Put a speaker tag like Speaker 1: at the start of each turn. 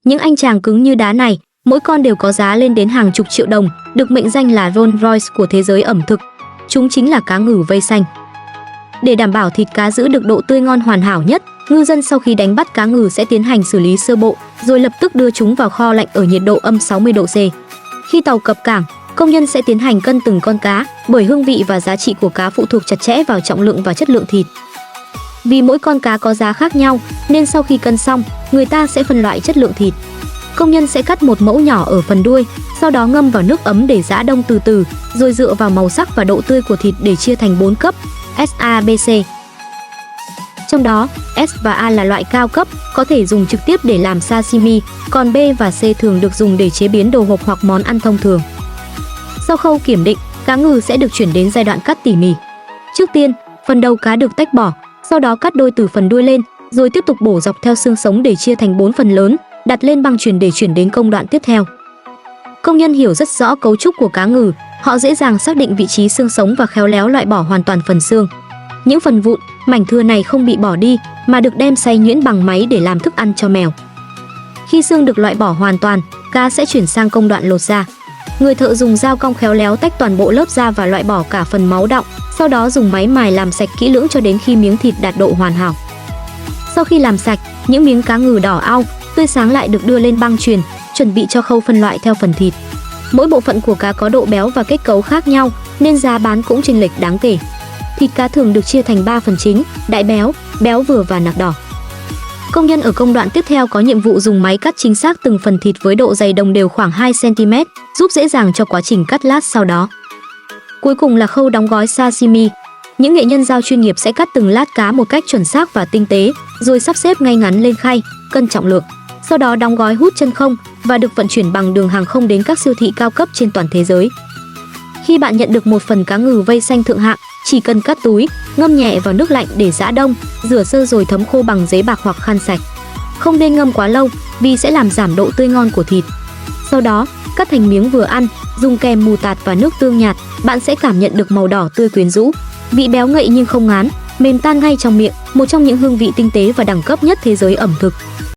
Speaker 1: Những anh chàng cứng như đá này, mỗi con đều có giá lên đến hàng chục triệu đồng, được mệnh danh là Rolls Royce của thế giới ẩm thực. Chúng chính là cá ngừ vây xanh. Để đảm bảo thịt cá giữ được độ tươi ngon hoàn hảo nhất, ngư dân sau khi đánh bắt cá ngừ sẽ tiến hành xử lý sơ bộ, rồi lập tức đưa chúng vào kho lạnh ở nhiệt độ âm 60 độ C. Khi tàu cập cảng, công nhân sẽ tiến hành cân từng con cá, bởi hương vị và giá trị của cá phụ thuộc chặt chẽ vào trọng lượng và chất lượng thịt. Vì mỗi con cá có giá khác nhau, nên sau khi cân xong, người ta sẽ phân loại chất lượng thịt. Công nhân sẽ cắt một mẫu nhỏ ở phần đuôi, sau đó ngâm vào nước ấm để giã đông từ từ, rồi dựa vào màu sắc và độ tươi của thịt để chia thành 4 cấp S, A, B, C. Trong đó, S và A là loại cao cấp, có thể dùng trực tiếp để làm sashimi, còn B và C thường được dùng để chế biến đồ hộp hoặc món ăn thông thường. Sau khâu kiểm định, cá ngừ sẽ được chuyển đến giai đoạn cắt tỉ mỉ. Trước tiên, phần đầu cá được tách bỏ, sau đó cắt đôi từ phần đuôi lên, rồi tiếp tục bổ dọc theo xương sống để chia thành 4 phần lớn, đặt lên băng chuyền để chuyển đến công đoạn tiếp theo. Công nhân hiểu rất rõ cấu trúc của cá ngừ, họ dễ dàng xác định vị trí xương sống và khéo léo loại bỏ hoàn toàn phần xương. Những phần vụn, mảnh thưa này không bị bỏ đi mà được đem xay nhuyễn bằng máy để làm thức ăn cho mèo. Khi xương được loại bỏ hoàn toàn, cá sẽ chuyển sang công đoạn lột da. Người thợ dùng dao cong khéo léo tách toàn bộ lớp da và loại bỏ cả phần máu đọng, sau đó dùng máy mài làm sạch kỹ lưỡng cho đến khi miếng thịt đạt độ hoàn hảo. Sau khi làm sạch, những miếng cá ngừ đỏ au, tươi sáng lại được đưa lên băng chuyền, chuẩn bị cho khâu phân loại theo phần thịt. Mỗi bộ phận của cá có độ béo và kết cấu khác nhau, nên giá bán cũng chênh lệch đáng kể. Thịt cá thường được chia thành 3 phần chính: đại béo, béo vừa và nạc đỏ. Công nhân ở công đoạn tiếp theo có nhiệm vụ dùng máy cắt chính xác từng phần thịt với độ dày đồng đều khoảng 2 cm, giúp dễ dàng cho quá trình cắt lát sau đó. Cuối cùng là khâu đóng gói sashimi. Những nghệ nhân dao chuyên nghiệp sẽ cắt từng lát cá một cách chuẩn xác và tinh tế, rồi sắp xếp ngay ngắn lên khay, cân trọng lượng. Sau đó đóng gói hút chân không và được vận chuyển bằng đường hàng không đến các siêu thị cao cấp trên toàn thế giới. Khi bạn nhận được một phần cá ngừ vây xanh thượng hạng, chỉ cần cắt túi, ngâm nhẹ vào nước lạnh để giã đông, rửa sơ rồi thấm khô bằng giấy bạc hoặc khăn sạch. Không nên ngâm quá lâu vì sẽ làm giảm độ tươi ngon của thịt. Sau đó, cắt thành miếng vừa ăn, dùng kèm mù tạt và nước tương nhạt, bạn sẽ cảm nhận được màu đỏ tươi quyến rũ. Vị béo ngậy nhưng không ngán, mềm tan ngay trong miệng, một trong những hương vị tinh tế và đẳng cấp nhất thế giới ẩm thực.